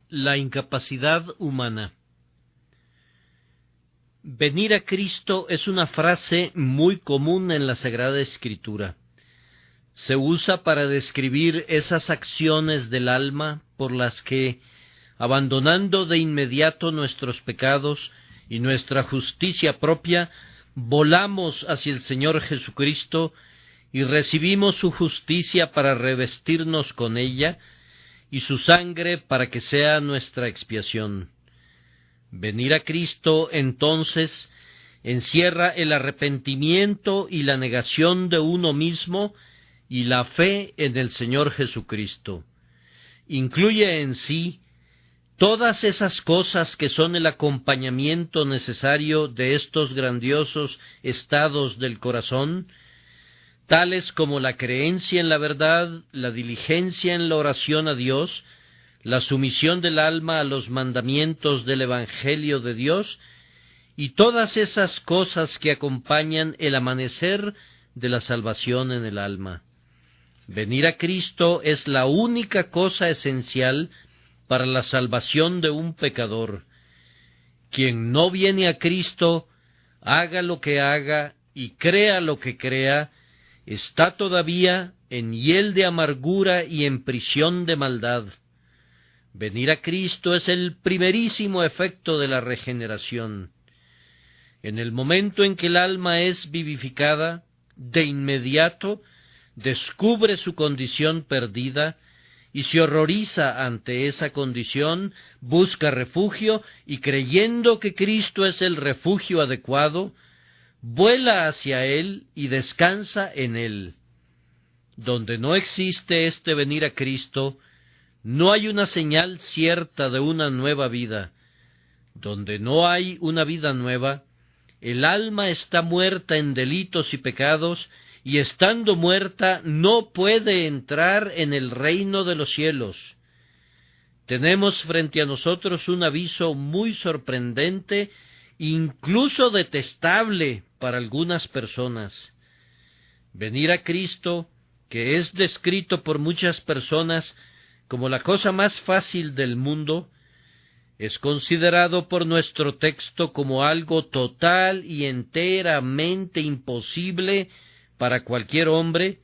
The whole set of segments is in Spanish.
La incapacidad humana. Venir a Cristo es una frase muy común en la Sagrada Escritura. Se usa para describir esas acciones del alma por las que, abandonando de inmediato nuestros pecados y nuestra justicia propia, volamos hacia el Señor Jesucristo y recibimos su justicia para revestirnos con ella y su sangre para que sea nuestra expiación. Venir a Cristo, entonces, encierra el arrepentimiento y la negación de uno mismo y la fe en el Señor Jesucristo. Incluye en sí todas esas cosas que son el acompañamiento necesario de estos grandiosos estados del corazón, tales como la creencia en la verdad, la diligencia en la oración a Dios, la sumisión del alma a los mandamientos del Evangelio de Dios, y todas esas cosas que acompañan el amanecer de la salvación en el alma. Venir a Cristo es la única cosa esencial para la salvación de un pecador. Quien no viene a Cristo, haga lo que haga y crea lo que crea, está todavía en hiel de amargura y en prisión de maldad. Venir a Cristo es el primerísimo efecto de la regeneración. En el momento en que el alma es vivificada, de inmediato descubre su condición perdida y se horroriza ante esa condición, busca refugio y creyendo que Cristo es el refugio adecuado, vuela hacia Él y descansa en Él. Donde no existe este venir a Cristo, no hay una señal cierta de una nueva vida. Donde no hay una vida nueva, el alma está muerta en delitos y pecados, y estando muerta no puede entrar en el reino de los cielos. Tenemos frente a nosotros un aviso muy sorprendente, incluso detestable para algunas personas. Venir a Cristo, que es descrito por muchas personas como la cosa más fácil del mundo, es considerado por nuestro texto como algo total y enteramente imposible para cualquier hombre,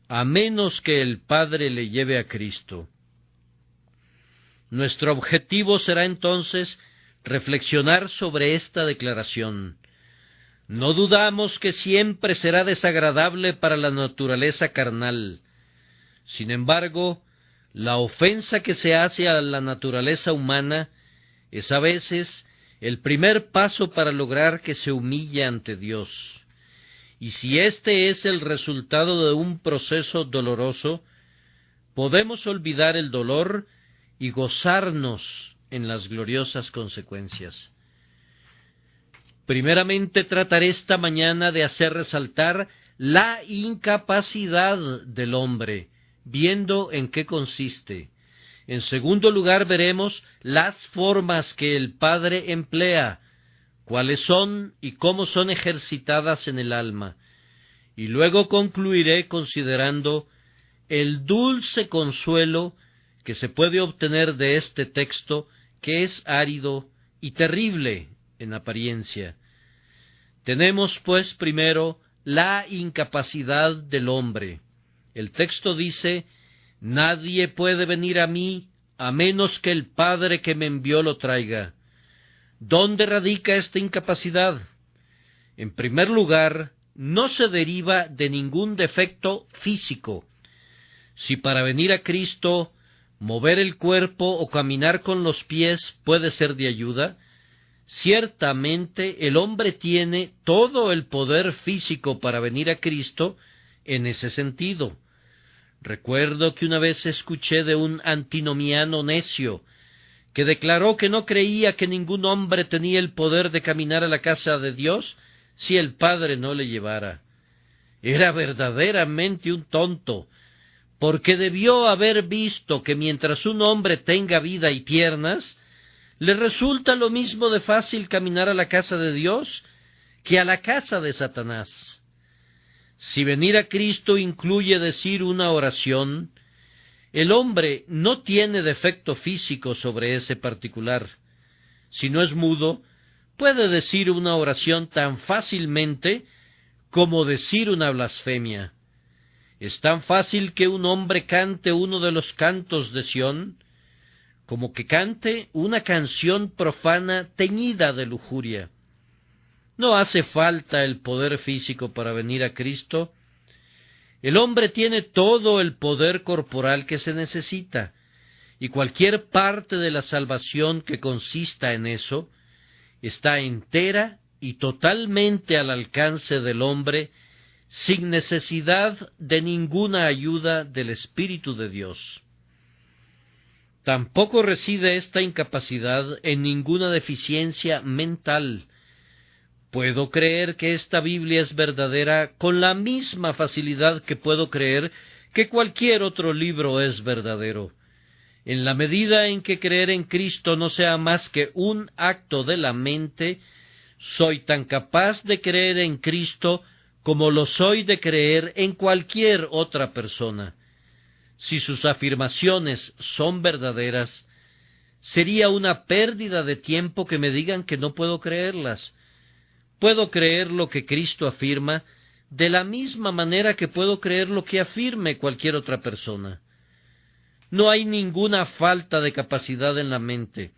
a menos que el Padre le lleve a Cristo. Nuestro objetivo será entonces reflexionar sobre esta declaración. No dudamos que siempre será desagradable para la naturaleza carnal. Sin embargo, la ofensa que se hace a la naturaleza humana es a veces el primer paso para lograr que se humille ante Dios. Y si este es el resultado de un proceso doloroso, podemos olvidar el dolor y gozarnos en las gloriosas consecuencias. Primeramente trataré esta mañana de hacer resaltar la incapacidad del hombre, viendo en qué consiste. En segundo lugar veremos las formas que el Padre emplea, cuáles son y cómo son ejercitadas en el alma. Y luego concluiré considerando el dulce consuelo que se puede obtener de este texto, que es árido y terrible en apariencia. Tenemos, pues, primero, la incapacidad del hombre. El texto dice: «Nadie puede venir a mí a menos que el Padre que me envió lo traiga». ¿Dónde radica esta incapacidad? En primer lugar, no se deriva de ningún defecto físico. Si para venir a Cristo, mover el cuerpo o caminar con los pies puede ser de ayuda, ciertamente el hombre tiene todo el poder físico para venir a Cristo en ese sentido. Recuerdo que una vez escuché de un antinomiano necio, que declaró que no creía que ningún hombre tenía el poder de caminar a la casa de Dios si el Padre no le llevara. Era verdaderamente un tonto, porque debió haber visto que mientras un hombre tenga vida y piernas, le resulta lo mismo de fácil caminar a la casa de Dios que a la casa de Satanás. Si venir a Cristo incluye decir una oración, El hombre no tiene defecto físico sobre ese particular. Si no es mudo, puede decir una oración tan fácilmente como decir una blasfemia. Es tan fácil que un hombre cante uno de los cantos de Sión, como que cante una canción profana teñida de lujuria. No hace falta el poder físico para venir a Cristo. El hombre tiene todo el poder corporal que se necesita, y cualquier parte de la salvación que consista en eso está entera y totalmente al alcance del hombre, sin necesidad de ninguna ayuda del Espíritu de Dios. Tampoco reside esta incapacidad en ninguna deficiencia mental. Puedo creer que esta Biblia es verdadera con la misma facilidad que puedo creer que cualquier otro libro es verdadero. En la medida en que creer en Cristo no sea más que un acto de la mente, soy tan capaz de creer en Cristo como lo soy de creer en cualquier otra persona. Si sus afirmaciones son verdaderas, sería una pérdida de tiempo que me digan que no puedo creerlas. Puedo creer lo que Cristo afirma de la misma manera que puedo creer lo que afirme cualquier otra persona. No hay ninguna falta de capacidad en la mente.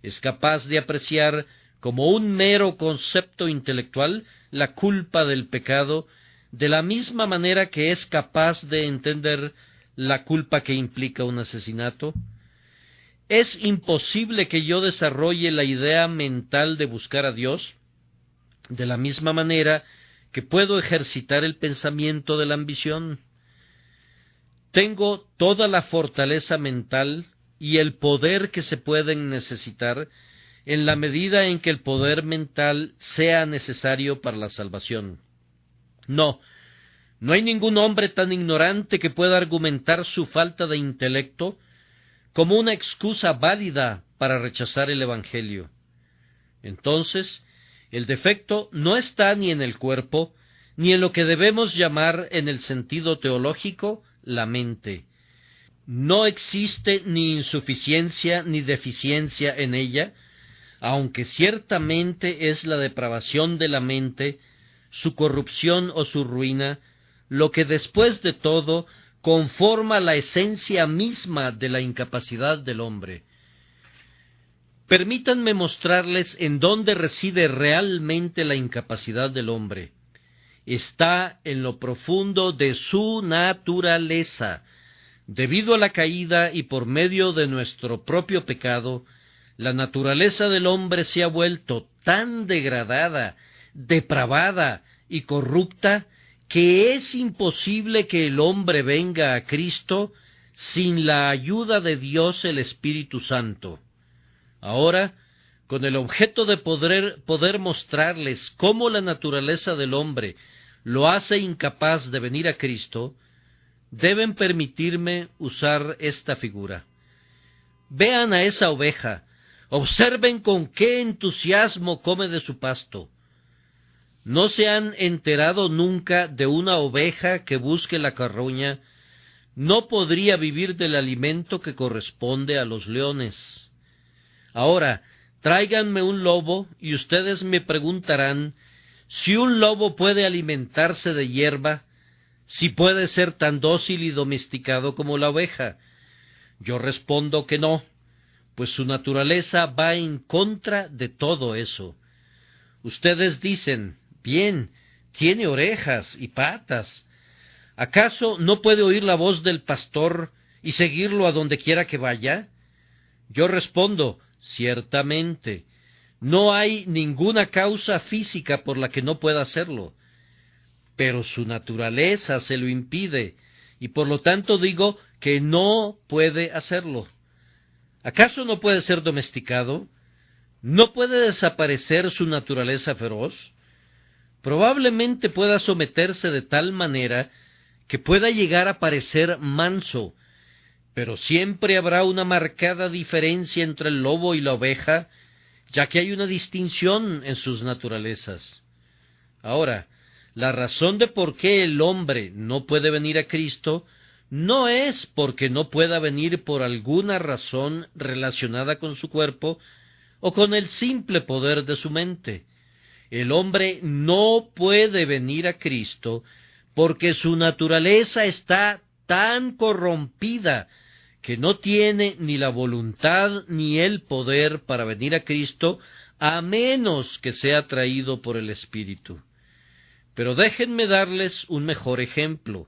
Es capaz de apreciar como un mero concepto intelectual la culpa del pecado, de la misma manera que es capaz de entender la culpa que implica un asesinato. ¿Es imposible que yo desarrolle la idea mental de buscar a Dios? De la misma manera que puedo ejercitar el pensamiento de la ambición. Tengo toda la fortaleza mental y el poder que se pueden necesitar en la medida en que el poder mental sea necesario para la salvación. No hay ningún hombre tan ignorante que pueda argumentar su falta de intelecto como una excusa válida para rechazar el Evangelio. Entonces, el defecto no está ni en el cuerpo, ni en lo que debemos llamar en el sentido teológico la mente. No existe ni insuficiencia ni deficiencia en ella, aunque ciertamente es la depravación de la mente, su corrupción o su ruina, lo que después de todo conforma la esencia misma de la incapacidad del hombre. Permítanme mostrarles en dónde reside realmente la incapacidad del hombre. Está en lo profundo de su naturaleza. Debido a la caída y por medio de nuestro propio pecado, la naturaleza del hombre se ha vuelto tan degradada, depravada y corrupta que es imposible que el hombre venga a Cristo sin la ayuda de Dios el Espíritu Santo. Ahora, con el objeto de poder mostrarles cómo la naturaleza del hombre lo hace incapaz de venir a Cristo, deben permitirme usar esta figura. Vean a esa oveja, observen con qué entusiasmo come de su pasto. ¿No se han enterado nunca de una oveja que busque la carroña? No podría vivir del alimento que corresponde a los leones. Ahora, tráiganme un lobo y ustedes me preguntarán si un lobo puede alimentarse de hierba, si puede ser tan dócil y domesticado como la oveja. Yo respondo que no, pues su naturaleza va en contra de todo eso. Ustedes dicen, bien, tiene orejas y patas. ¿Acaso no puede oír la voz del pastor y seguirlo a donde quiera que vaya? Yo respondo, ciertamente, no hay ninguna causa física por la que no pueda hacerlo, pero su naturaleza se lo impide, y por lo tanto digo que no puede hacerlo. ¿Acaso no puede ser domesticado? ¿No puede desaparecer su naturaleza feroz? Probablemente pueda someterse de tal manera que pueda llegar a parecer manso, pero siempre habrá una marcada diferencia entre el lobo y la oveja, ya que hay una distinción en sus naturalezas. Ahora, la razón de por qué el hombre no puede venir a Cristo no es porque no pueda venir por alguna razón relacionada con su cuerpo o con el simple poder de su mente. El hombre no puede venir a Cristo porque su naturaleza está tan corrompida que no tiene ni la voluntad ni el poder para venir a Cristo a menos que sea atraído por el Espíritu. Pero déjenme darles un mejor ejemplo.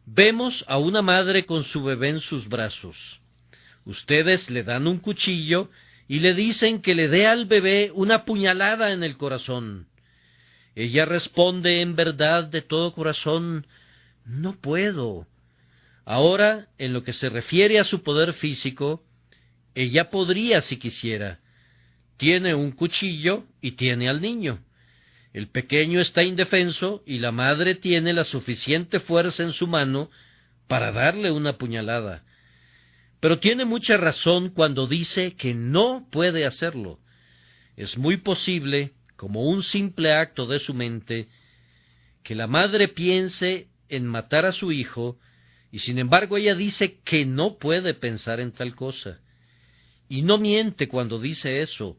Vemos a una madre con su bebé en sus brazos. Ustedes le dan un cuchillo y le dicen que le dé al bebé una puñalada en el corazón. Ella responde en verdad de todo corazón: no puedo. Ahora, en lo que se refiere a su poder físico, ella podría si quisiera. Tiene un cuchillo y tiene al niño. El pequeño está indefenso y la madre tiene la suficiente fuerza en su mano para darle una puñalada. Pero tiene mucha razón cuando dice que no puede hacerlo. Es muy posible, como un simple acto de su mente, que la madre piense en matar a su hijo, y sin embargo ella dice que no puede pensar en tal cosa. Y no miente cuando dice eso,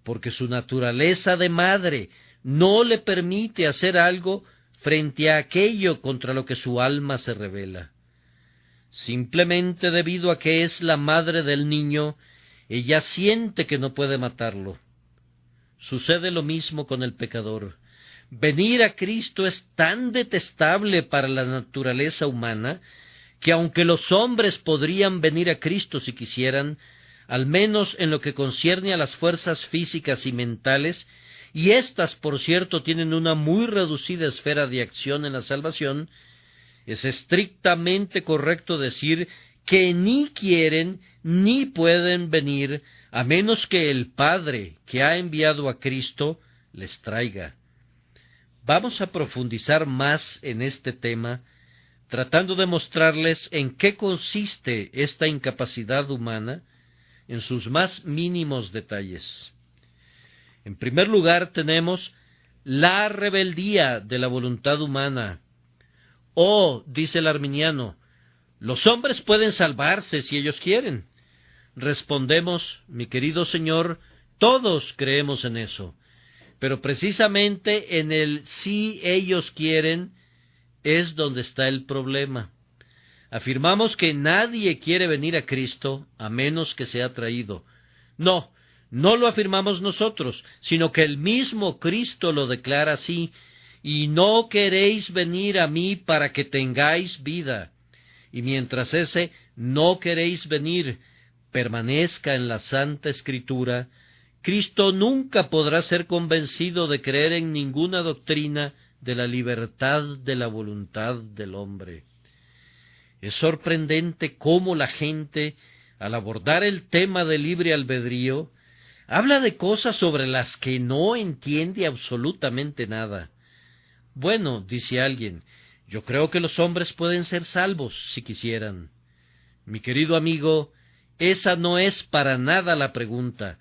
porque su naturaleza de madre no le permite hacer algo frente a aquello contra lo que su alma se revela. Simplemente debido a que es la madre del niño, ella siente que no puede matarlo. Sucede lo mismo con el pecador. Venir a Cristo es tan detestable para la naturaleza humana que aunque los hombres podrían venir a Cristo si quisieran, al menos en lo que concierne a las fuerzas físicas y mentales, y éstas, por cierto, tienen una muy reducida esfera de acción en la salvación, es estrictamente correcto decir que ni quieren ni pueden venir a menos que el Padre que ha enviado a Cristo les traiga. Vamos a profundizar más en este tema, tratando de mostrarles en qué consiste esta incapacidad humana en sus más mínimos detalles. En primer lugar tenemos la rebeldía de la voluntad humana. Dice el arminiano, los hombres pueden salvarse si ellos quieren. Respondemos, mi querido señor, todos creemos en eso, pero precisamente en el si ellos quieren es donde está el problema. Afirmamos que nadie quiere venir a Cristo a menos que sea traído. No lo afirmamos nosotros, sino que el mismo Cristo lo declara así: y no queréis venir a mí para que tengáis vida. Y mientras ese no queréis venir permanezca en la Santa Escritura, Cristo nunca podrá ser convencido de creer en ninguna doctrina de la libertad de la voluntad del hombre. Es sorprendente cómo la gente, al abordar el tema del libre albedrío, habla de cosas sobre las que no entiende absolutamente nada. Bueno, dice alguien, yo creo que los hombres pueden ser salvos si quisieran. Mi querido amigo, esa no es para nada la pregunta.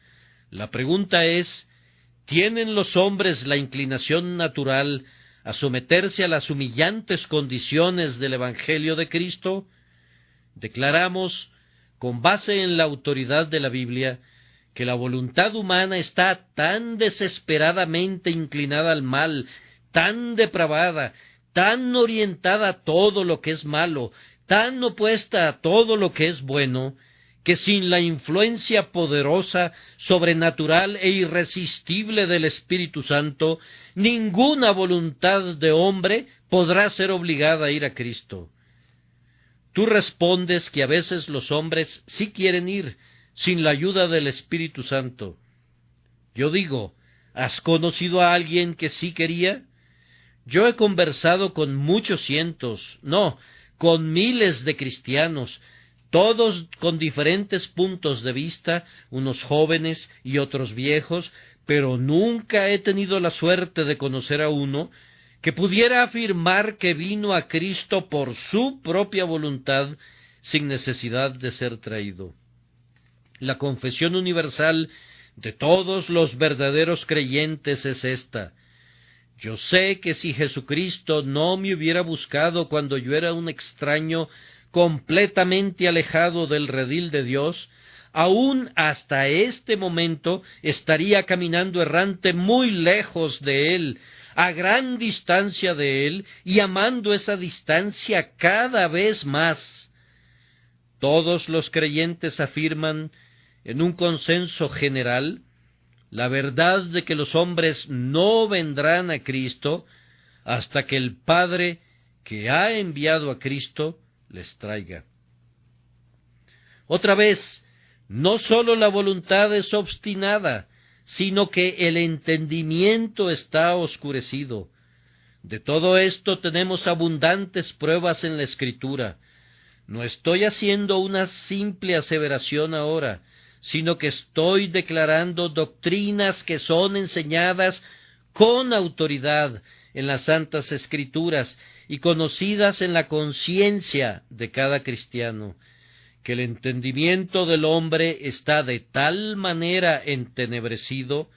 La pregunta es, ¿tienen los hombres la inclinación natural a someterse a las humillantes condiciones del Evangelio de Cristo? Declaramos, con base en la autoridad de la Biblia, que la voluntad humana está tan desesperadamente inclinada al mal, tan depravada, tan orientada a todo lo que es malo, tan opuesta a todo lo que es bueno, que sin la influencia poderosa, sobrenatural e irresistible del Espíritu Santo, ninguna voluntad de hombre podrá ser obligada a ir a Cristo. Tú respondes que a veces los hombres sí quieren ir, sin la ayuda del Espíritu Santo. Yo digo, ¿has conocido a alguien que sí quería? Yo he conversado con muchos cientos, no, con miles de cristianos, todos con diferentes puntos de vista, unos jóvenes y otros viejos, pero nunca he tenido la suerte de conocer a uno que pudiera afirmar que vino a Cristo por su propia voluntad, sin necesidad de ser traído. La confesión universal de todos los verdaderos creyentes es esta: Yo sé que si Jesucristo no me hubiera buscado cuando yo era un extraño completamente alejado del redil de Dios, aún hasta este momento estaría caminando errante muy lejos de Él, a gran distancia de Él, y amando esa distancia cada vez más. Todos los creyentes afirman, en un consenso general, la verdad de que los hombres no vendrán a Cristo hasta que el Padre que ha enviado a Cristo les traiga. Otra vez, no sólo la voluntad es obstinada, sino que el entendimiento está oscurecido. De todo esto tenemos abundantes pruebas en la Escritura. No estoy haciendo una simple aseveración ahora, sino que estoy declarando doctrinas que son enseñadas con autoridad en las Santas Escrituras y conocidas en la conciencia de cada cristiano, que el entendimiento del hombre está de tal manera entenebrecido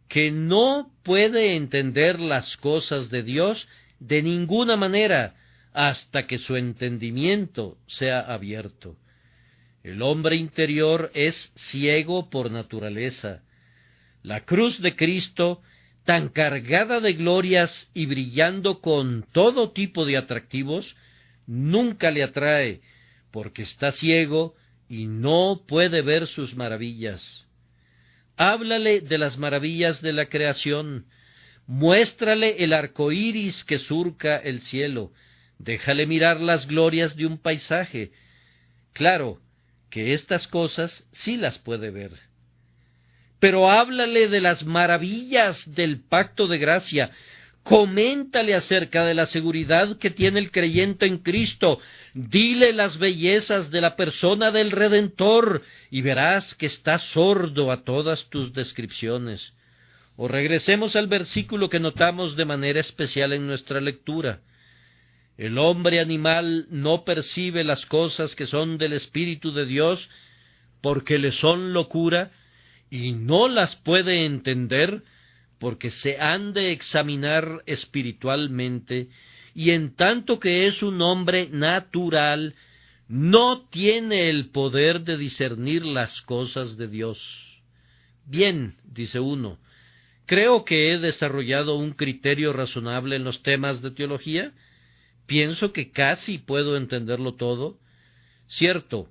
que no puede entender las cosas de Dios de ninguna manera hasta que su entendimiento sea abierto. El hombre interior es ciego por naturaleza. La cruz de Cristo, tan cargada de glorias y brillando con todo tipo de atractivos, nunca le atrae, porque está ciego y no puede ver sus maravillas. Háblale de las maravillas de la creación, muéstrale el arco iris que surca el cielo, déjale mirar las glorias de un paisaje. Claro que estas cosas sí las puede ver. Pero háblale de las maravillas del pacto de gracia, coméntale acerca de la seguridad que tiene el creyente en Cristo, dile las bellezas de la persona del Redentor, y verás que está sordo a todas tus descripciones. O regresemos al versículo que notamos de manera especial en nuestra lectura. El hombre animal no percibe las cosas que son del Espíritu de Dios, porque le son locura, y no las puede entender, porque se han de examinar espiritualmente, y en tanto que es un hombre natural, no tiene el poder de discernir las cosas de Dios. Bien, dice uno, creo que he desarrollado un criterio razonable en los temas de teología. Pienso que casi puedo entenderlo todo. Cierto,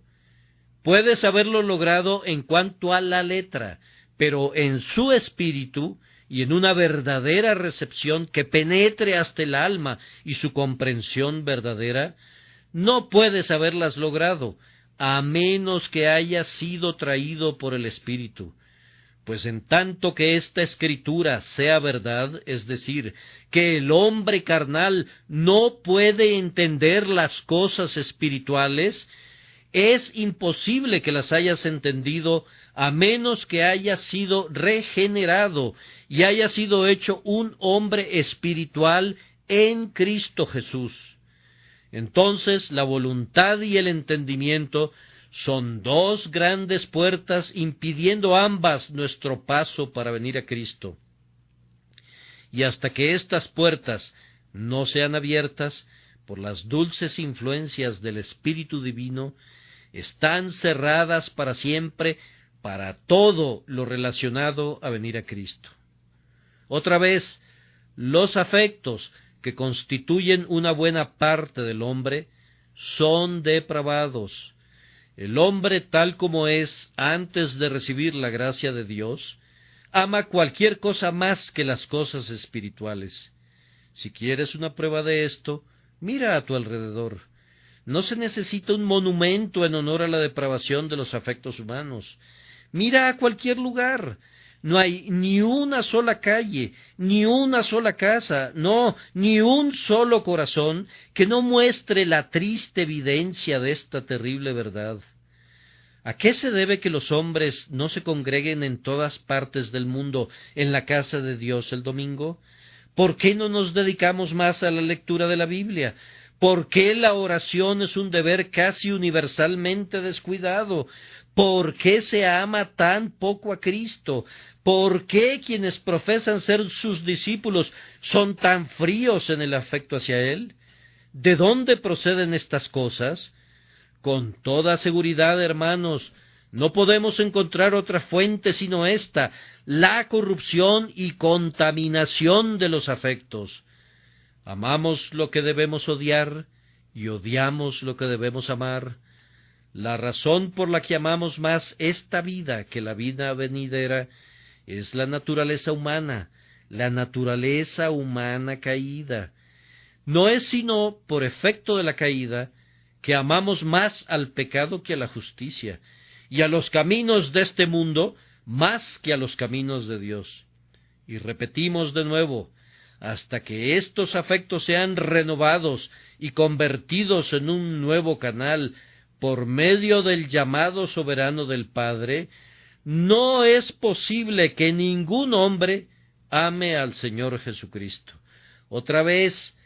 puedes haberlo logrado en cuanto a la letra, pero en su espíritu y en una verdadera recepción que penetre hasta el alma y su comprensión verdadera, no puedes haberlas logrado, a menos que haya sido traído por el Espíritu. Pues en tanto que esta escritura sea verdad, es decir, que el hombre carnal no puede entender las cosas espirituales, es imposible que las hayas entendido a menos que haya sido regenerado y haya sido hecho un hombre espiritual en Cristo Jesús. Entonces la voluntad y el entendimiento son dos grandes puertas impidiendo ambas nuestro paso para venir a Cristo. Y hasta que estas puertas no sean abiertas por las dulces influencias del Espíritu Divino, están cerradas para siempre para todo lo relacionado a venir a Cristo. Otra vez, los afectos que constituyen una buena parte del hombre son depravados. El hombre tal como es antes de recibir la gracia de Dios, ama cualquier cosa más que las cosas espirituales. Si quieres una prueba de esto, mira a tu alrededor. No se necesita un monumento en honor a la depravación de los afectos humanos. Mira a cualquier lugar. No hay ni una sola calle, ni una sola casa, no, ni un solo corazón que no muestre la triste evidencia de esta terrible verdad. ¿A qué se debe que los hombres no se congreguen en todas partes del mundo en la casa de Dios el domingo? ¿Por qué no nos dedicamos más a la lectura de la Biblia? ¿Por qué la oración es un deber casi universalmente descuidado? ¿Por qué se ama tan poco a Cristo? ¿Por qué quienes profesan ser sus discípulos son tan fríos en el afecto hacia Él? ¿De dónde proceden estas cosas? Con toda seguridad, hermanos, no podemos encontrar otra fuente sino esta, la corrupción y contaminación de los afectos. Amamos lo que debemos odiar y odiamos lo que debemos amar. La razón por la que amamos más esta vida que la vida venidera es la naturaleza humana caída. No es sino por efecto de la caída que amamos más al pecado que a la justicia, y a los caminos de este mundo más que a los caminos de Dios. Y repetimos de nuevo, hasta que estos afectos sean renovados y convertidos en un nuevo canal por medio del llamado soberano del Padre, no es posible que ningún hombre ame al Señor Jesucristo. Otra vez,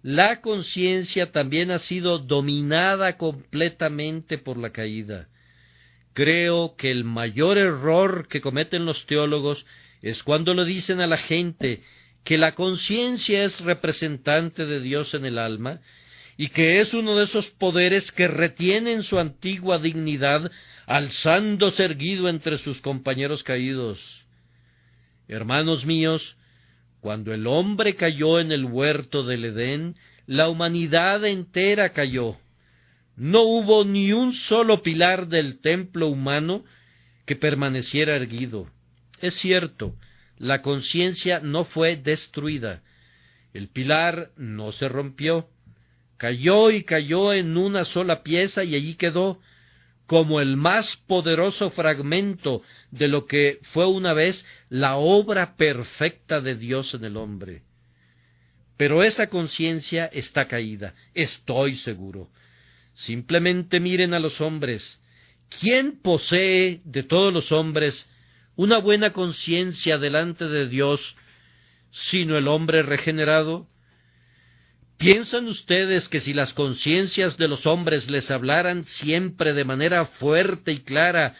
la conciencia también ha sido dominada completamente por la caída. Creo que el mayor error que cometen los teólogos es cuando le dicen a la gente que la conciencia es representante de Dios en el alma y que es uno de esos poderes que retienen su antigua dignidad alzándose erguido entre sus compañeros caídos. Hermanos míos, cuando el hombre cayó en el huerto del Edén, la humanidad entera cayó. No hubo ni un solo pilar del templo humano que permaneciera erguido. Es cierto, la conciencia no fue destruida. El pilar no se rompió. Cayó y cayó en una sola pieza y allí quedó, como el más poderoso fragmento de lo que fue una vez la obra perfecta de Dios en el hombre. Pero esa conciencia está caída, estoy seguro. Simplemente miren a los hombres. ¿Quién posee de todos los hombres una buena conciencia delante de Dios, sino el hombre regenerado? ¿Piensan ustedes que si las conciencias de los hombres les hablaran siempre de manera fuerte y clara,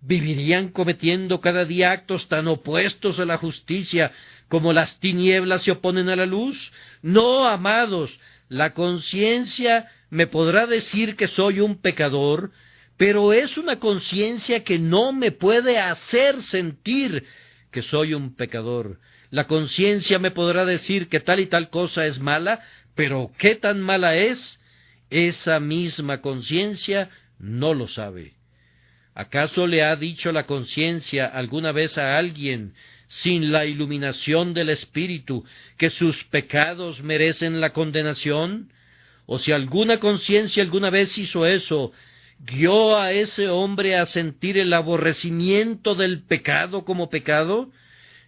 vivirían cometiendo cada día actos tan opuestos a la justicia como las tinieblas se oponen a la luz? No, amados, la conciencia me podrá decir que soy un pecador, pero es una conciencia que no me puede hacer sentir que soy un pecador. La conciencia me podrá decir que tal y tal cosa es mala, pero ¿qué tan mala es? Esa misma conciencia no lo sabe. ¿Acaso le ha dicho la conciencia alguna vez a alguien, sin la iluminación del Espíritu, que sus pecados merecen la condenación? O si alguna conciencia alguna vez hizo eso, ¿guió a ese hombre a sentir el aborrecimiento del pecado como pecado?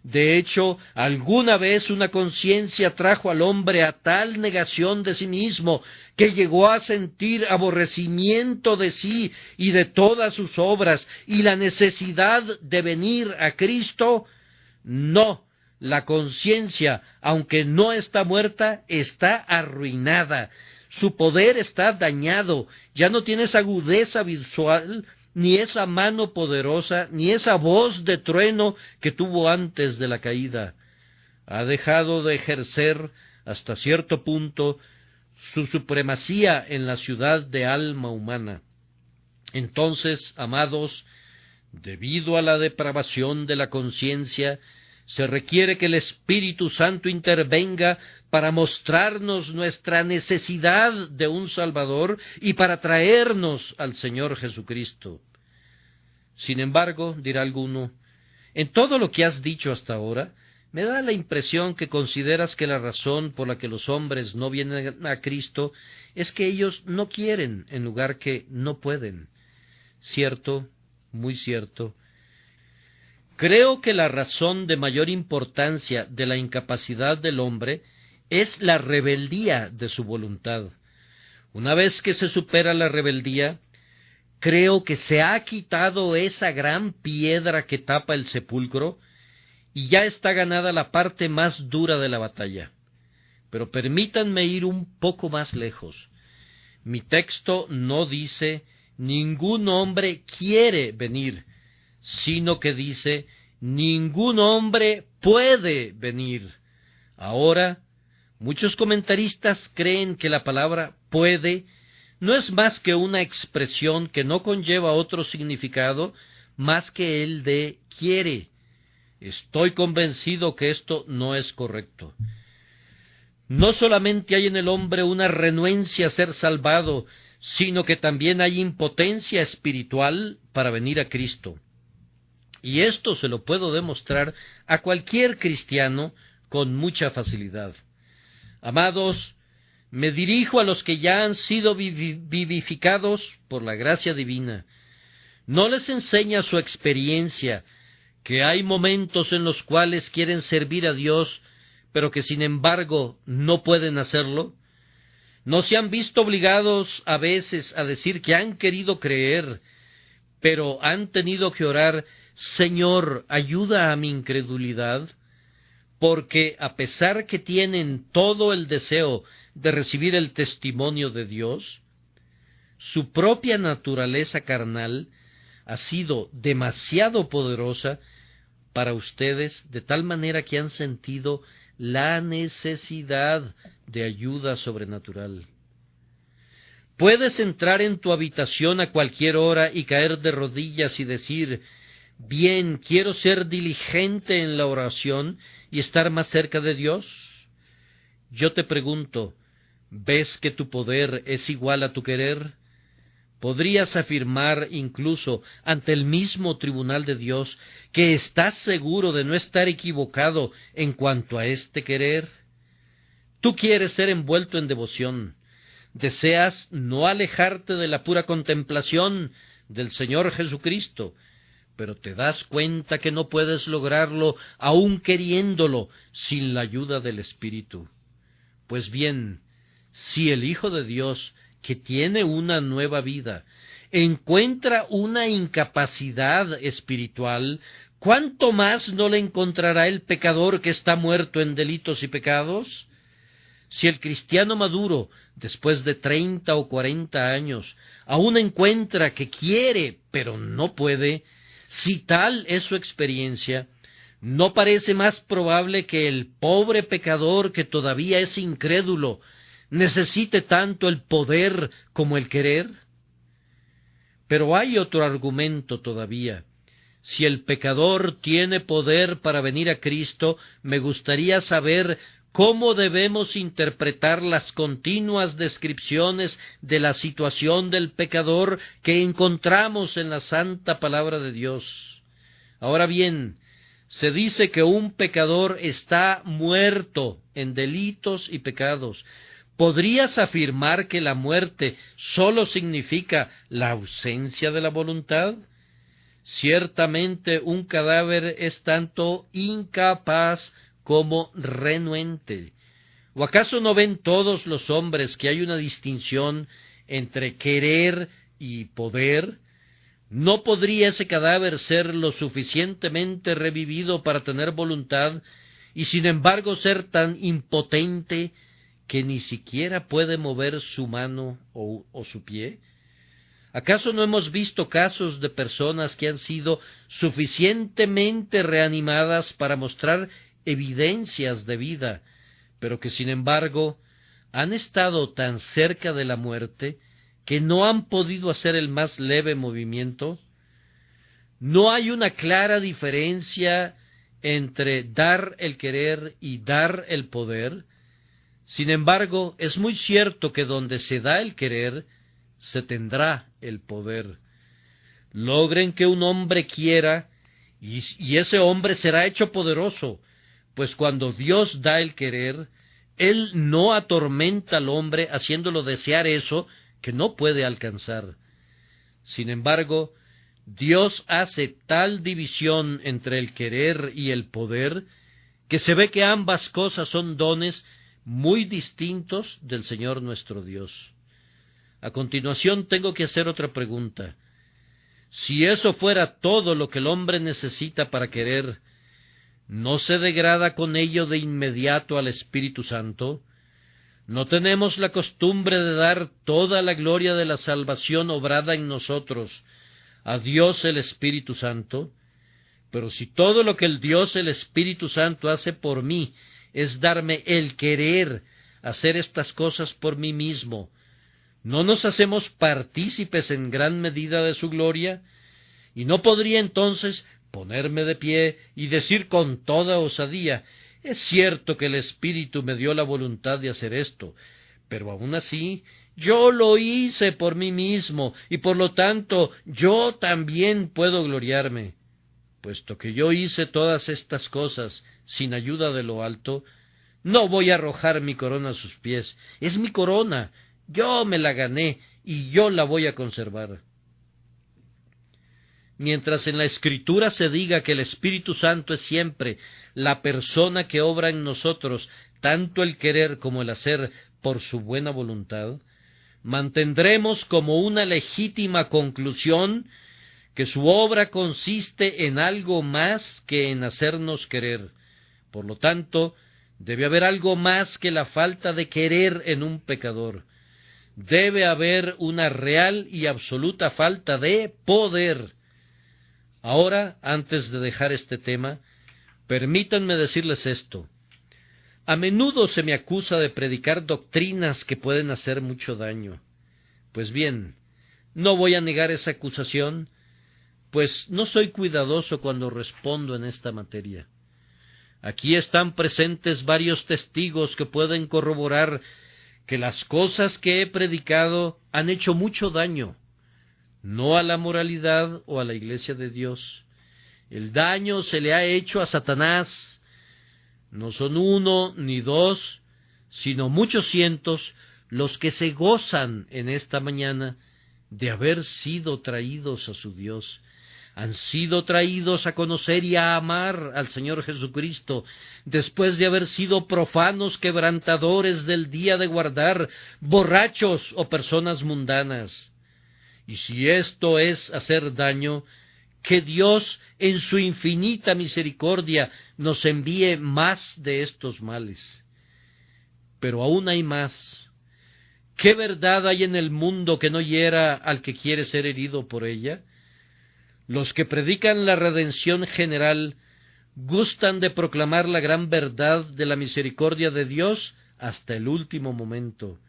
De hecho, alguna vez una conciencia trajo al hombre a tal negación de sí mismo que llegó a sentir aborrecimiento de sí y de todas sus obras y la necesidad de venir a Cristo. No, la conciencia, aunque no está muerta, está arruinada. Su poder está dañado, ya no tiene esa agudeza visual, ni esa mano poderosa, ni esa voz de trueno que tuvo antes de la caída. Ha dejado de ejercer, hasta cierto punto, su supremacía en la ciudad de alma humana. Entonces, amados, debido a la depravación de la conciencia, se requiere que el Espíritu Santo intervenga para mostrarnos nuestra necesidad de un Salvador y para traernos al Señor Jesucristo. Sin embargo, dirá alguno, en todo lo que has dicho hasta ahora, me da la impresión que consideras que la razón por la que los hombres no vienen a Cristo es que ellos no quieren en lugar que no pueden. Cierto, muy cierto. Creo que la razón de mayor importancia de la incapacidad del hombre es la rebeldía de su voluntad. Una vez que se supera la rebeldía, creo que se ha quitado esa gran piedra que tapa el sepulcro y ya está ganada la parte más dura de la batalla. Pero permítanme ir un poco más lejos. Mi texto no dice ningún hombre quiere venir, sino que dice ningún hombre puede venir. Ahora, muchos comentaristas creen que la palabra puede no es más que una expresión que no conlleva otro significado más que el de quiere. Estoy convencido que esto no es correcto. No solamente hay en el hombre una renuencia a ser salvado, sino que también hay impotencia espiritual para venir a Cristo. Y esto se lo puedo demostrar a cualquier cristiano con mucha facilidad. Amados, me dirijo a los que ya han sido vivificados por la gracia divina. No les enseña su experiencia que hay momentos en los cuales quieren servir a Dios, pero que sin embargo no pueden hacerlo. No se han visto obligados a veces a decir que han querido creer, pero han tenido que orar: Señor, ayuda a mi incredulidad, porque a pesar que tienen todo el deseo de recibir el testimonio de Dios, su propia naturaleza carnal ha sido demasiado poderosa para ustedes, de tal manera que han sentido la necesidad de ayuda sobrenatural. Puedes entrar en tu habitación a cualquier hora y caer de rodillas y decir: bien, quiero ser diligente en la oración y estar más cerca de Dios. Yo te pregunto, ¿ves que tu poder es igual a tu querer? ¿Podrías afirmar incluso ante el mismo tribunal de Dios que estás seguro de no estar equivocado en cuanto a este querer? Tú quieres ser envuelto en devoción, deseas no alejarte de la pura contemplación del Señor Jesucristo, pero te das cuenta que no puedes lograrlo aun queriéndolo sin la ayuda del Espíritu. Pues bien, si el Hijo de Dios, que tiene una nueva vida, encuentra una incapacidad espiritual, ¿cuánto más no le encontrará el pecador que está muerto en delitos y pecados? Si el cristiano maduro, después de 30 o 40 años, aún encuentra que quiere, pero no puede, si tal es su experiencia, ¿no parece más probable que el pobre pecador que todavía es incrédulo necesite tanto el poder como el querer? Pero hay otro argumento todavía. Si el pecador tiene poder para venir a Cristo, me gustaría saber cómo debemos interpretar las continuas descripciones de la situación del pecador que encontramos en la santa palabra de Dios. Ahora bien, se dice que un pecador está muerto en delitos y pecados. ¿Podrías afirmar que la muerte sólo significa la ausencia de la voluntad? Ciertamente un cadáver es tanto incapaz como renuente. ¿O acaso no ven todos los hombres que hay una distinción entre querer y poder? ¿No podría ese cadáver ser lo suficientemente revivido para tener voluntad y sin embargo ser tan impotente que ni siquiera puede mover su mano o su pie? ¿Acaso no hemos visto casos de personas que han sido suficientemente reanimadas para mostrar evidencias de vida, pero que sin embargo han estado tan cerca de la muerte que no han podido hacer el más leve movimiento? ¿No hay una clara diferencia entre dar el querer y dar el poder? Sin embargo, es muy cierto que donde se da el querer, se tendrá el poder. Logren que un hombre quiera, y ese hombre será hecho poderoso, pues cuando Dios da el querer, Él no atormenta al hombre haciéndolo desear eso que no puede alcanzar. Sin embargo, Dios hace tal división entre el querer y el poder, que se ve que ambas cosas son dones muy distintos del Señor nuestro Dios. A continuación tengo que hacer otra pregunta. Si eso fuera todo lo que el hombre necesita para querer, ¿no se degrada con ello de inmediato al Espíritu Santo? No tenemos la costumbre de dar toda la gloria de la salvación obrada en nosotros a Dios el Espíritu Santo, pero si todo lo que el Dios el Espíritu Santo hace por mí es darme el querer hacer estas cosas por mí mismo, ¿no nos hacemos partícipes en gran medida de su gloria? ¿Y no podría entonces ponerme de pie y decir con toda osadía: es cierto que el Espíritu me dio la voluntad de hacer esto, pero aun así yo lo hice por mí mismo, y por lo tanto yo también puedo gloriarme? Puesto que yo hice todas estas cosas sin ayuda de lo alto, no voy a arrojar mi corona a sus pies. Es mi corona, yo me la gané y yo la voy a conservar. Mientras en la Escritura se diga que el Espíritu Santo es siempre la persona que obra en nosotros tanto el querer como el hacer por su buena voluntad, mantendremos como una legítima conclusión que su obra consiste en algo más que en hacernos querer. Por lo tanto, debe haber algo más que la falta de querer en un pecador. Debe haber una real y absoluta falta de poder. Ahora, antes de dejar este tema, permítanme decirles esto. A menudo se me acusa de predicar doctrinas que pueden hacer mucho daño. Pues bien, no voy a negar esa acusación, pues no soy cuidadoso cuando respondo en esta materia. Aquí están presentes varios testigos que pueden corroborar que las cosas que he predicado han hecho mucho daño, no a la moralidad o a la Iglesia de Dios. El daño se le ha hecho a Satanás. No son uno ni dos, sino muchos cientos los que se gozan en esta mañana de haber sido traídos a su Dios. Han sido traídos a conocer y a amar al Señor Jesucristo, después de haber sido profanos quebrantadores del día de guardar, borrachos o personas mundanas. Y si esto es hacer daño, que Dios, en su infinita misericordia, nos envíe más de estos males. Pero aún hay más. ¿Qué verdad hay en el mundo que no hiera al que quiere ser herido por ella? Los que predican la redención general gustan de proclamar la gran verdad de la misericordia de Dios hasta el último momento.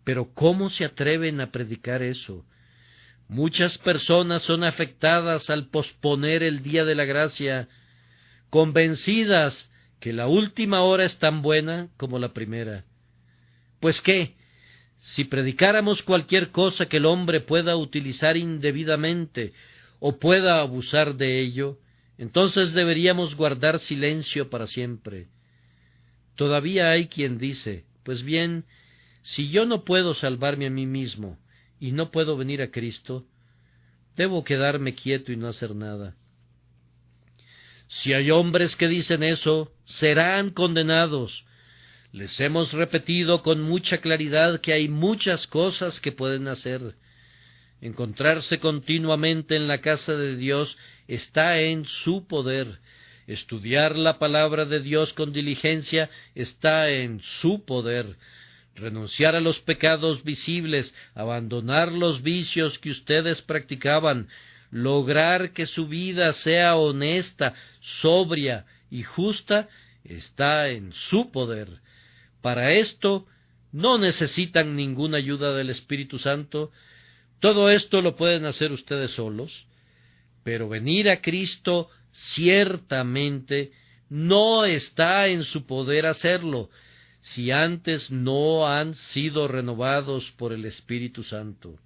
Pero ¿cómo se atreven a predicar eso? Muchas personas son afectadas al posponer el día de la gracia, convencidas que la última hora es tan buena como la primera. Pues qué, si predicáramos cualquier cosa que el hombre pueda utilizar indebidamente o pueda abusar de ello, entonces deberíamos guardar silencio para siempre. Todavía hay quien dice: pues bien, si yo no puedo salvarme a mí mismo y no puedo venir a Cristo, debo quedarme quieto y no hacer nada. Si hay hombres que dicen eso, serán condenados. Les hemos repetido con mucha claridad que hay muchas cosas que pueden hacer. Encontrarse continuamente en la casa de Dios está en su poder. Estudiar la palabra de Dios con diligencia está en su poder. Renunciar a los pecados visibles, abandonar los vicios que ustedes practicaban, lograr que su vida sea honesta, sobria y justa, está en su poder. Para esto no necesitan ninguna ayuda del Espíritu Santo. Todo esto lo pueden hacer ustedes solos, pero venir a Cristo ciertamente no está en su poder hacerlo, si antes no han sido renovados por el Espíritu Santo.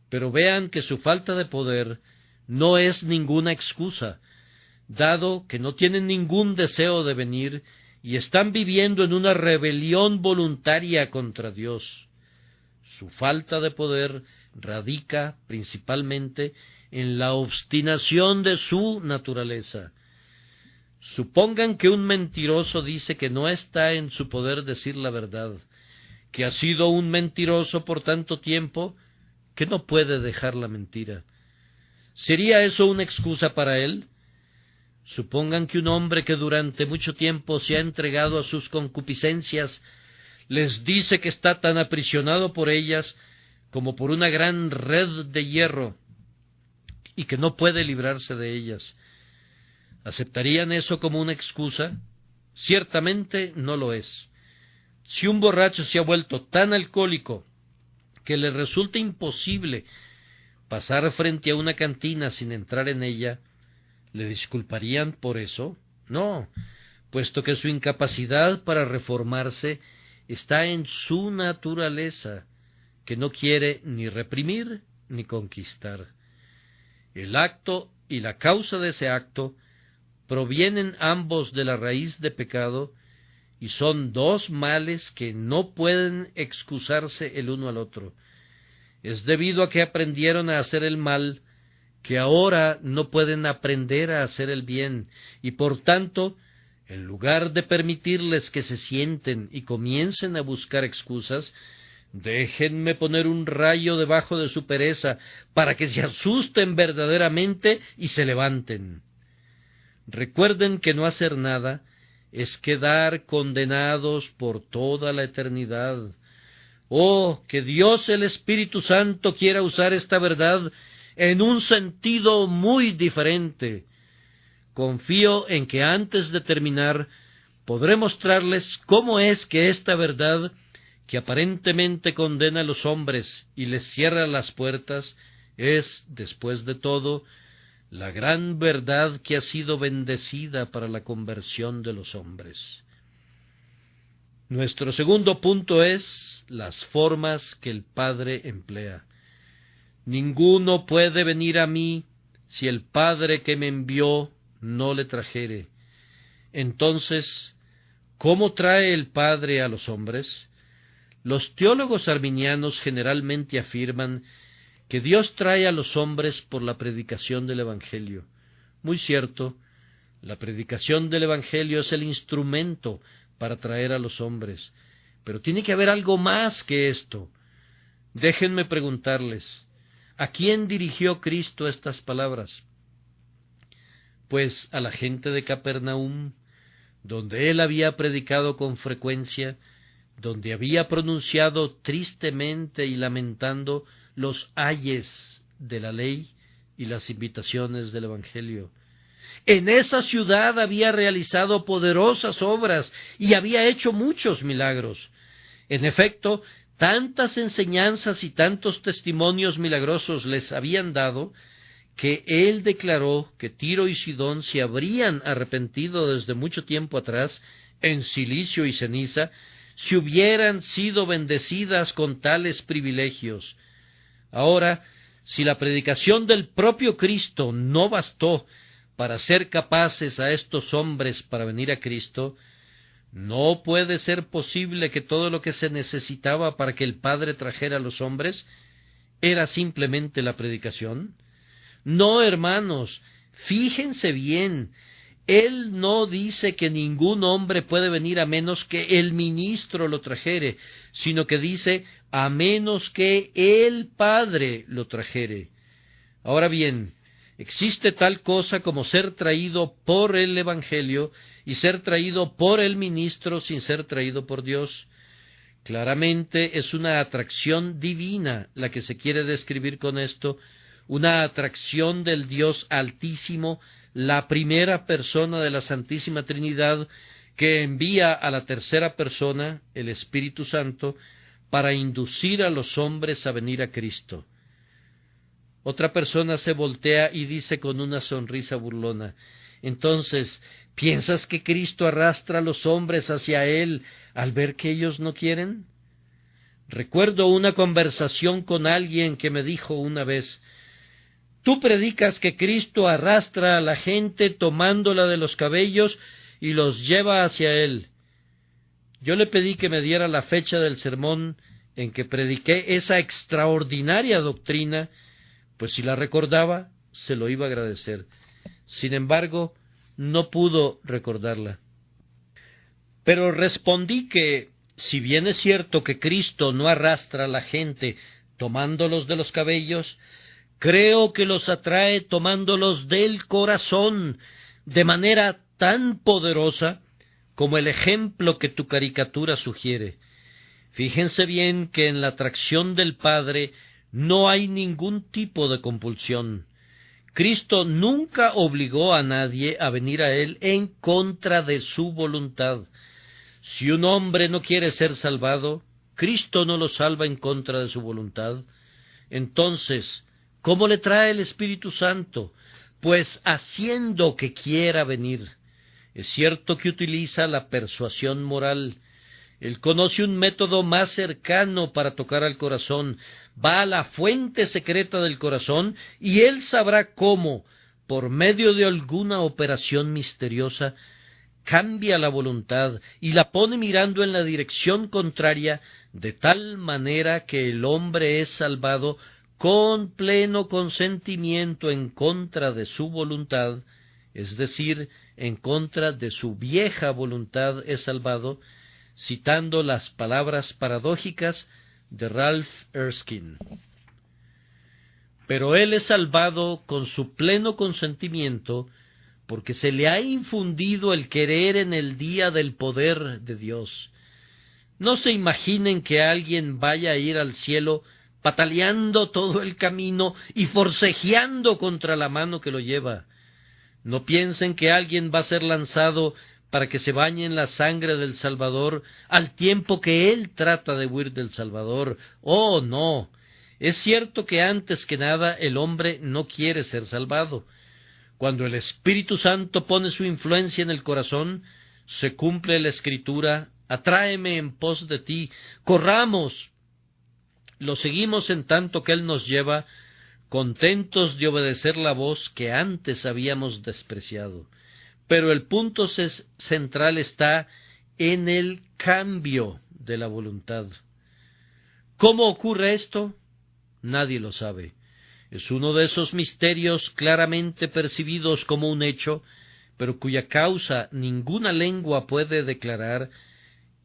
Pero vean que su falta de poder no es ninguna excusa, dado que no tienen ningún deseo de venir y están viviendo en una rebelión voluntaria contra Dios. Su falta de poder radica principalmente en la obstinación de su naturaleza. Supongan que un mentiroso dice que no está en su poder decir la verdad, que ha sido un mentiroso por tanto tiempo que no puede dejar la mentira. ¿Sería eso una excusa para él? Supongan que un hombre que durante mucho tiempo se ha entregado a sus concupiscencias les dice que está tan aprisionado por ellas como por una gran red de hierro y que no puede librarse de ellas. ¿Aceptarían eso como una excusa? Ciertamente no lo es. Si un borracho se ha vuelto tan alcohólico que le resulta imposible pasar frente a una cantina sin entrar en ella, ¿le disculparían por eso? No, puesto que su incapacidad para reformarse está en su naturaleza, que no quiere ni reprimir ni conquistar. El acto y la causa de ese acto provienen ambos de la raíz de pecado y son dos males que no pueden excusarse el uno al otro. Es debido a que aprendieron a hacer el mal que ahora no pueden aprender a hacer el bien, y por tanto, en lugar de permitirles que se sienten y comiencen a buscar excusas, déjenme poner un rayo debajo de su pereza para que se asusten verdaderamente y se levanten. Recuerden que no hacer nada es quedar condenados por toda la eternidad. Oh, que Dios el Espíritu Santo quiera usar esta verdad en un sentido muy diferente. Confío en que antes de terminar podré mostrarles cómo es que esta verdad, que aparentemente condena a los hombres y les cierra las puertas, es, después de todo, la gran verdad que ha sido bendecida para la conversión de los hombres. Nuestro segundo punto es las formas que el Padre emplea. Ninguno puede venir a mí si el Padre que me envió no le trajere. Entonces, ¿cómo trae el Padre a los hombres? Los teólogos arminianos generalmente afirman que Dios trae a los hombres por la predicación del Evangelio. Muy cierto, la predicación del Evangelio es el instrumento para traer a los hombres, pero tiene que haber algo más que esto. Déjenme preguntarles, ¿a quién dirigió Cristo estas palabras? Pues a la gente de Capernaum, donde él había predicado con frecuencia, donde había pronunciado tristemente y lamentando los ayes de la ley y las invitaciones del Evangelio. En esa ciudad había realizado poderosas obras y había hecho muchos milagros. En efecto, tantas enseñanzas y tantos testimonios milagrosos les habían dado, que él declaró que Tiro y Sidón se habrían arrepentido desde mucho tiempo atrás, en cilicio y ceniza, si hubieran sido bendecidas con tales privilegios. Ahora, si la predicación del propio Cristo no bastó para hacer capaces a estos hombres para venir a Cristo, ¿no puede ser posible que todo lo que se necesitaba para que el Padre trajera a los hombres era simplemente la predicación? No, hermanos, fíjense bien, él no dice que ningún hombre puede venir a menos que el ministro lo trajere, sino que dice a menos que el Padre lo trajere. Ahora bien, existe tal cosa como ser traído por el Evangelio y ser traído por el ministro sin ser traído por Dios. Claramente es una atracción divina la que se quiere describir con esto, una atracción del Dios Altísimo, la primera persona de la Santísima Trinidad, que envía a la tercera persona, el Espíritu Santo, para inducir a los hombres a venir a Cristo. Otra persona se voltea y dice con una sonrisa burlona, entonces, ¿piensas que Cristo arrastra a los hombres hacia Él al ver que ellos no quieren? Recuerdo una conversación con alguien que me dijo una vez, tú predicas que Cristo arrastra a la gente tomándola de los cabellos y los lleva hacia Él. Yo le pedí que me diera la fecha del sermón en que prediqué esa extraordinaria doctrina, pues si la recordaba, se lo iba a agradecer. Sin embargo, no pudo recordarla. Pero respondí que, si bien es cierto que Cristo no arrastra a la gente tomándolos de los cabellos, creo que los atrae tomándolos del corazón, de manera tan poderosa como el ejemplo que tu caricatura sugiere. Fíjense bien que en la atracción del Padre no hay ningún tipo de compulsión. Cristo nunca obligó a nadie a venir a Él en contra de su voluntad. Si un hombre no quiere ser salvado, Cristo no lo salva en contra de su voluntad. Entonces, ¿cómo le trae el Espíritu Santo? Pues haciendo que quiera venir. Es cierto que utiliza la persuasión moral. Él conoce un método más cercano para tocar al corazón. Va a la fuente secreta del corazón y Él sabrá cómo, por medio de alguna operación misteriosa, cambia la voluntad y la pone mirando en la dirección contraria, de tal manera que el hombre es salvado con pleno consentimiento en contra de su voluntad, es decir, en contra de su vieja voluntad es salvado, citando las palabras paradójicas de Ralph Erskine. Pero él es salvado con su pleno consentimiento porque se le ha infundido el querer en el día del poder de Dios. No se imaginen que alguien vaya a ir al cielo pataleando todo el camino y forcejeando contra la mano que lo lleva. No piensen que alguien va a ser lanzado para que se bañe en la sangre del Salvador al tiempo que él trata de huir del Salvador. ¡Oh, no! Es cierto que antes que nada el hombre no quiere ser salvado. Cuando el Espíritu Santo pone su influencia en el corazón, se cumple la Escritura: «Atráeme en pos de ti, corramos». Lo seguimos en tanto que Él nos lleva, contentos de obedecer la voz que antes habíamos despreciado. Pero el punto central está en el cambio de la voluntad. ¿Cómo ocurre esto? Nadie lo sabe. Es uno de esos misterios claramente percibidos como un hecho, pero cuya causa ninguna lengua puede declarar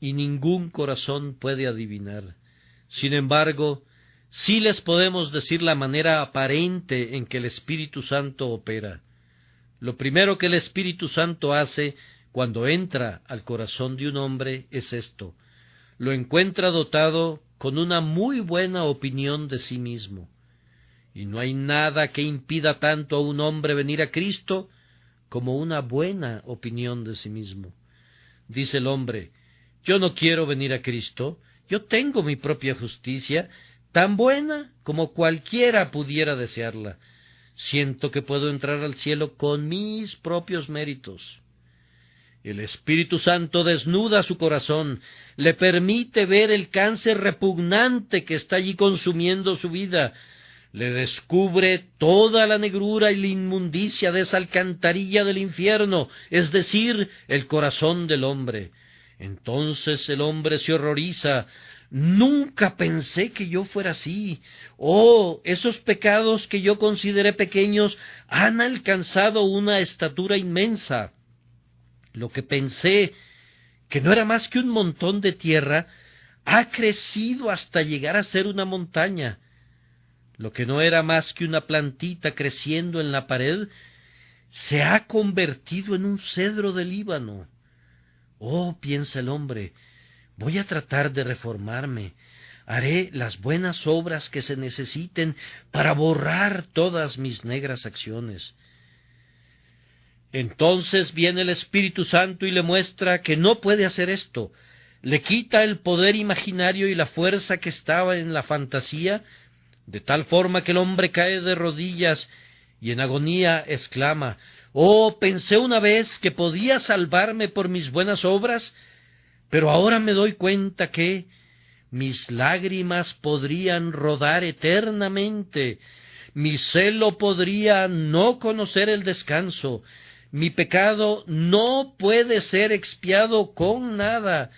y ningún corazón puede adivinar. Sin embargo, sí les podemos decir la manera aparente en que el Espíritu Santo opera. Lo primero que el Espíritu Santo hace cuando entra al corazón de un hombre es esto: lo encuentra dotado con una muy buena opinión de sí mismo. Y no hay nada que impida tanto a un hombre venir a Cristo como una buena opinión de sí mismo. Dice el hombre: yo no quiero venir a Cristo, yo tengo mi propia justicia, tan buena como cualquiera pudiera desearla. Siento que puedo entrar al cielo con mis propios méritos. El Espíritu Santo desnuda su corazón, le permite ver el cáncer repugnante que está allí consumiendo su vida, le descubre toda la negrura y la inmundicia de esa alcantarilla del infierno, es decir, el corazón del hombre. Entonces el hombre se horroriza. Nunca pensé que yo fuera así. Oh, esos pecados que yo consideré pequeños han alcanzado una estatura inmensa. Lo que pensé que no era más que un montón de tierra ha crecido hasta llegar a ser una montaña. Lo que no era más que una plantita creciendo en la pared se ha convertido en un cedro del Líbano. Oh, piensa el hombre, voy a tratar de reformarme. Haré las buenas obras que se necesiten para borrar todas mis negras acciones. Entonces viene el Espíritu Santo y le muestra que no puede hacer esto. Le quita el poder imaginario y la fuerza que estaba en la fantasía, de tal forma que el hombre cae de rodillas y en agonía exclama: «Oh, pensé una vez que podía salvarme por mis buenas obras, pero ahora me doy cuenta que mis lágrimas podrían rodar eternamente, mi celo podría no conocer el descanso, mi pecado no puede ser expiado con nada.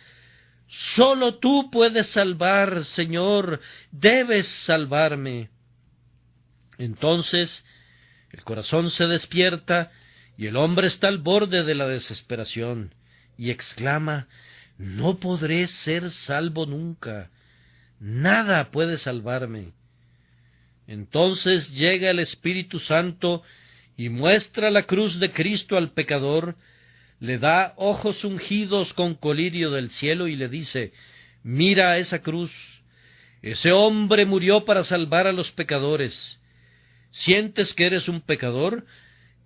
Solo tú puedes salvar, Señor, debes salvarme». Entonces el corazón se despierta y el hombre está al borde de la desesperación y exclama: «No podré ser salvo nunca, nada puede salvarme». Entonces llega el Espíritu Santo y muestra la cruz de Cristo al pecador, le da ojos ungidos con colirio del cielo y le dice: Mira esa cruz. Ese hombre murió para salvar a los pecadores. ¿Sientes que eres un pecador?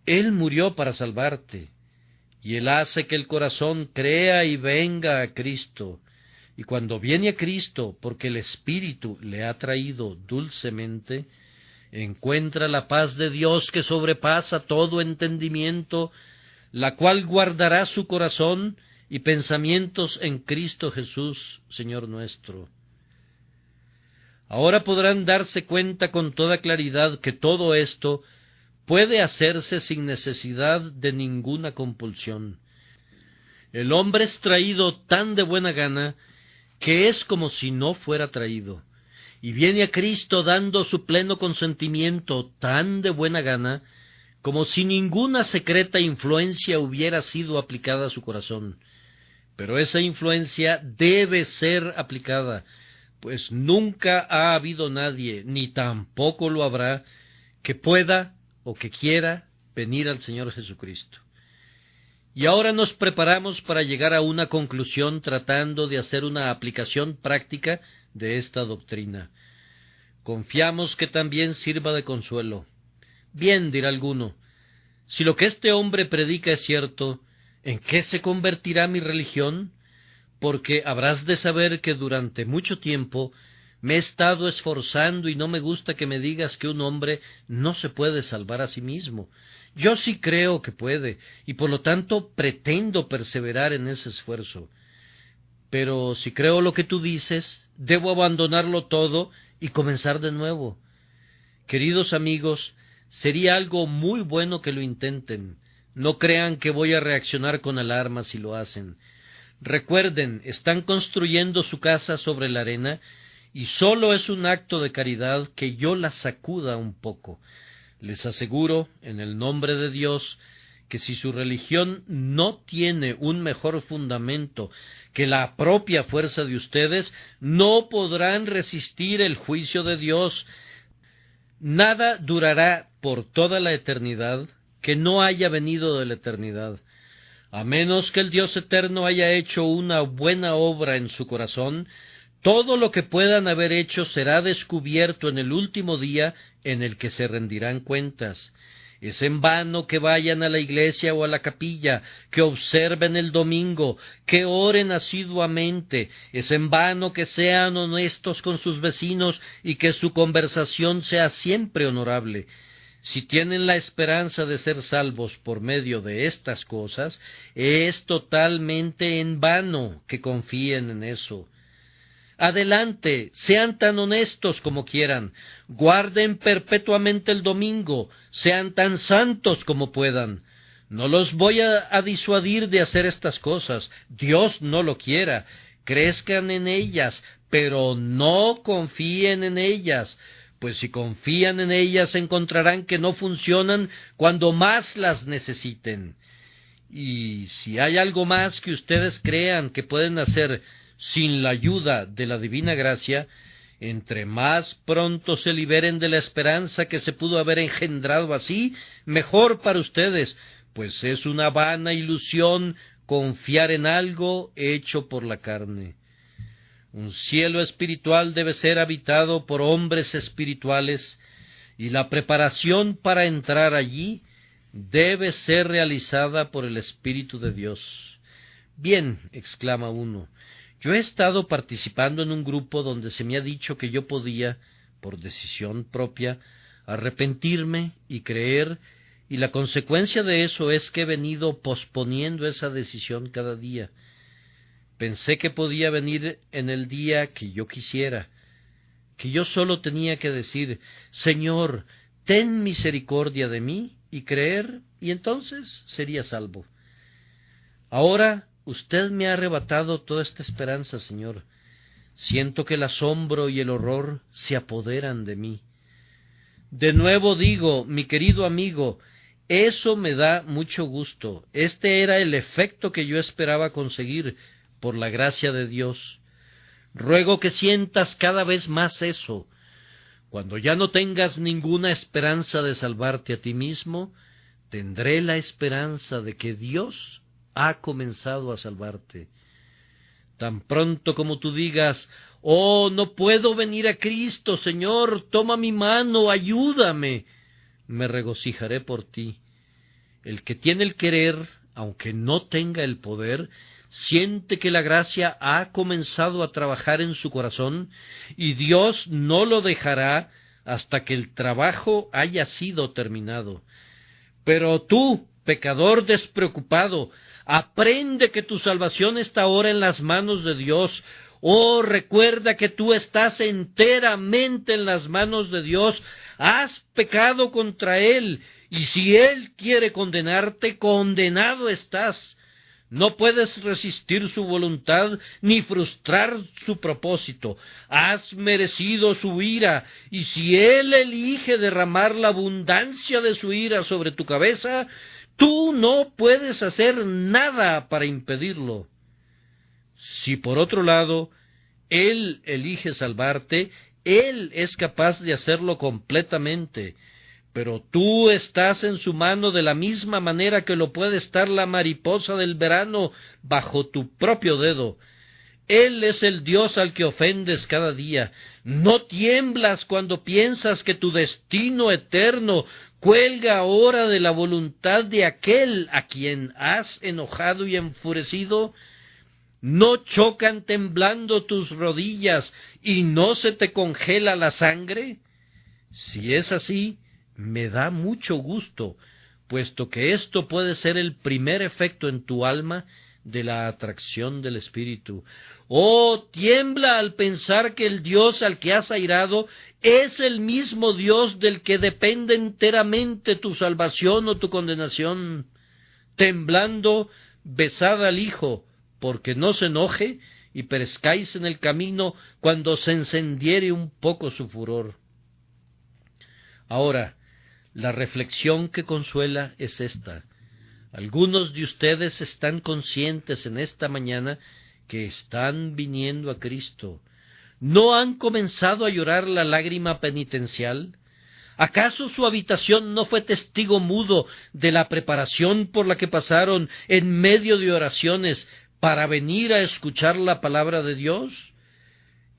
Él murió para salvarte. Y Él hace que el corazón crea y venga a Cristo. Y cuando viene a Cristo, porque el Espíritu le ha traído dulcemente, encuentra la paz de Dios que sobrepasa todo entendimiento, la cual guardará su corazón y pensamientos en Cristo Jesús, Señor nuestro. Ahora podrán darse cuenta con toda claridad que todo esto puede hacerse sin necesidad de ninguna compulsión. El hombre es traído tan de buena gana que es como si no fuera traído, y viene a Cristo dando su pleno consentimiento tan de buena gana como si ninguna secreta influencia hubiera sido aplicada a su corazón. Pero esa influencia debe ser aplicada, pues nunca ha habido nadie, ni tampoco lo habrá, que pueda o que quiera venir al Señor Jesucristo. Y ahora nos preparamos para llegar a una conclusión tratando de hacer una aplicación práctica de esta doctrina. Confiamos que también sirva de consuelo. Bien, dirá alguno, si lo que este hombre predica es cierto, ¿en qué se convertirá mi religión? Porque habrás de saber que durante mucho tiempo me he estado esforzando y no me gusta que me digas que un hombre no se puede salvar a sí mismo. Yo sí creo que puede, y por lo tanto pretendo perseverar en ese esfuerzo. Pero si creo lo que tú dices, debo abandonarlo todo y comenzar de nuevo. Queridos amigos, sería algo muy bueno que lo intenten. No crean que voy a reaccionar con alarma si lo hacen. Recuerden, están construyendo su casa sobre la arena y solo es un acto de caridad que yo la sacuda un poco. Les aseguro, en el nombre de Dios, que si su religión no tiene un mejor fundamento que la propia fuerza de ustedes, no podrán resistir el juicio de Dios. Nada durará por toda la eternidad que no haya venido de la eternidad. A menos que el Dios eterno haya hecho una buena obra en su corazón, todo lo que puedan haber hecho será descubierto en el último día en el que se rendirán cuentas. Es en vano que vayan a la iglesia o a la capilla, que observen el domingo, que oren asiduamente. Es en vano que sean honestos con sus vecinos y que su conversación sea siempre honorable. Si tienen la esperanza de ser salvos por medio de estas cosas, es totalmente en vano que confíen en eso. Adelante, sean tan honestos como quieran, guarden perpetuamente el domingo, sean tan santos como puedan. No los voy a disuadir de hacer estas cosas, Dios no lo quiera. Crezcan en ellas, pero no confíen en ellas, pues si confían en ellas encontrarán que no funcionan cuando más las necesiten. Y si hay algo más que ustedes crean que pueden hacer sin la ayuda de la divina gracia, entre más pronto se liberen de la esperanza que se pudo haber engendrado así, mejor para ustedes, pues es una vana ilusión confiar en algo hecho por la carne. Un cielo espiritual debe ser habitado por hombres espirituales, y la preparación para entrar allí debe ser realizada por el Espíritu de Dios. Bien, exclama uno, yo he estado participando en un grupo donde se me ha dicho que yo podía, por decisión propia, arrepentirme y creer, y la consecuencia de eso es que he venido posponiendo esa decisión cada día. Pensé que podía venir en el día que yo quisiera, que yo solo tenía que decir, Señor, ten misericordia de mí, y creer, y entonces sería salvo. Ahora usted me ha arrebatado toda esta esperanza, Señor. Siento que el asombro y el horror se apoderan de mí. De nuevo digo, mi querido amigo, eso me da mucho gusto. Este era el efecto que yo esperaba conseguir por la gracia de Dios. Ruego que sientas cada vez más eso. Cuando ya no tengas ninguna esperanza de salvarte a ti mismo, tendré la esperanza de que Dios ha comenzado a salvarte. Tan pronto como tú digas: «Oh, no puedo venir a Cristo, Señor, toma mi mano, ayúdame», me regocijaré por ti. El que tiene el querer, aunque no tenga el poder, siente que la gracia ha comenzado a trabajar en su corazón, y Dios no lo dejará hasta que el trabajo haya sido terminado. Pero tú, pecador despreocupado, aprende que tu salvación está ahora en las manos de Dios. Oh, recuerda que tú estás enteramente en las manos de Dios. Has pecado contra Él, y si Él quiere condenarte, condenado estás. No puedes resistir su voluntad ni frustrar su propósito. Has merecido su ira, y si Él elige derramar la abundancia de su ira sobre tu cabeza, tú no puedes hacer nada para impedirlo. Si por otro lado Él elige salvarte, Él es capaz de hacerlo completamente. Pero tú estás en su mano de la misma manera que lo puede estar la mariposa del verano bajo tu propio dedo. Él es el Dios al que ofendes cada día. No tiemblas cuando piensas que tu destino eterno cuelga ahora de la voluntad de aquel a quien has enojado y enfurecido. ¿No chocan temblando tus rodillas y no se te congela la sangre? Si es así, me da mucho gusto, puesto que esto puede ser el primer efecto en tu alma de la atracción del Espíritu. Oh, tiembla al pensar que el Dios al que has airado es el mismo Dios del que depende enteramente tu salvación o tu condenación. Temblando, besad al Hijo, porque no se enoje y perezcáis en el camino cuando se encendiere un poco su furor. Ahora, la reflexión que consuela es esta. Algunos de ustedes están conscientes en esta mañana que están viniendo a Cristo. ¿No han comenzado a llorar la lágrima penitencial? ¿Acaso su habitación no fue testigo mudo de la preparación por la que pasaron en medio de oraciones para venir a escuchar la palabra de Dios?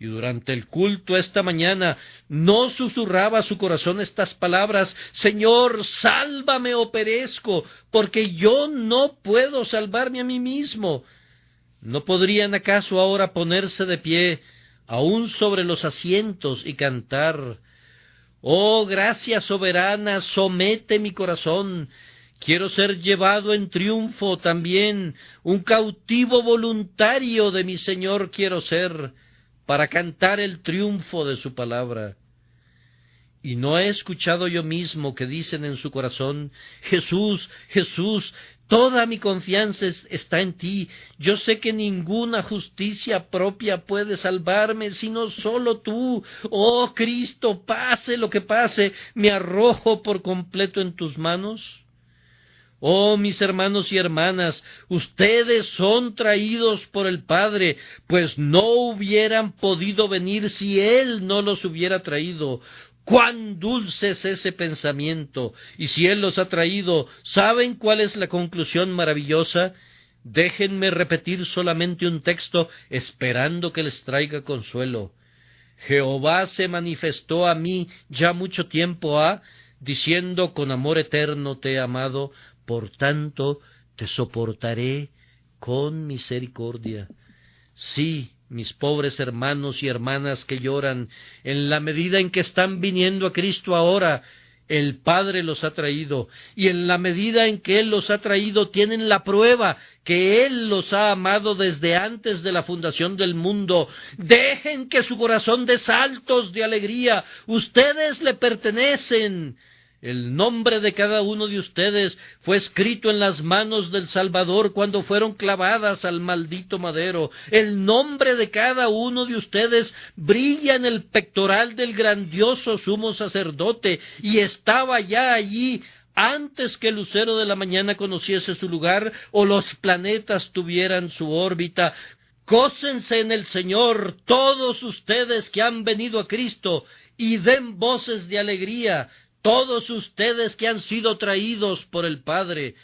Y durante el culto esta mañana, ¿no susurraba su corazón estas palabras: «Señor, sálvame o perezco, porque yo no puedo salvarme a mí mismo»? ¿No podrían acaso ahora ponerse de pie, aún sobre los asientos, y cantar: «Oh, gracia soberana, somete mi corazón»? Quiero ser llevado en triunfo también, un cautivo voluntario de mi Señor quiero ser, para cantar el triunfo de su palabra. Y no he escuchado yo mismo que dicen en su corazón: «Jesús, Jesús, toda mi confianza está en ti. Yo sé que ninguna justicia propia puede salvarme, sino solo tú. Oh Cristo, pase lo que pase, me arrojo por completo en tus manos». Oh, mis hermanos y hermanas, ustedes son traídos por el Padre, pues no hubieran podido venir si Él no los hubiera traído. ¡Cuán dulce es ese pensamiento! Y si Él los ha traído, ¿saben cuál es la conclusión maravillosa? Déjenme repetir solamente un texto, esperando que les traiga consuelo. Jehová se manifestó a mí ya mucho tiempo ha, diciendo: «Con amor eterno te he amado, por tanto te soportaré con misericordia». Sí, mis pobres hermanos y hermanas que lloran, en la medida en que están viniendo a Cristo ahora, el Padre los ha traído, y en la medida en que Él los ha traído, tienen la prueba que Él los ha amado desde antes de la fundación del mundo. Dejen que su corazón dé saltos de alegría. Ustedes le pertenecen. El nombre de cada uno de ustedes fue escrito en las manos del Salvador cuando fueron clavadas al maldito madero. El nombre de cada uno de ustedes brilla en el pectoral del grandioso sumo sacerdote, y estaba ya allí antes que el lucero de la mañana conociese su lugar o los planetas tuvieran su órbita. Gócense en el Señor todos ustedes que han venido a Cristo, y den voces de alegría todos ustedes que han sido traídos por el Padre,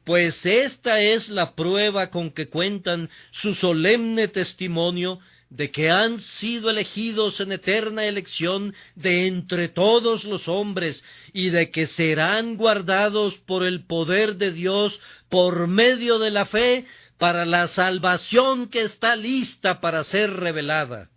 pues esta es la prueba con que cuentan su solemne testimonio de que han sido elegidos en eterna elección de entre todos los hombres, y de que serán guardados por el poder de Dios por medio de la fe para la salvación que está lista para ser revelada.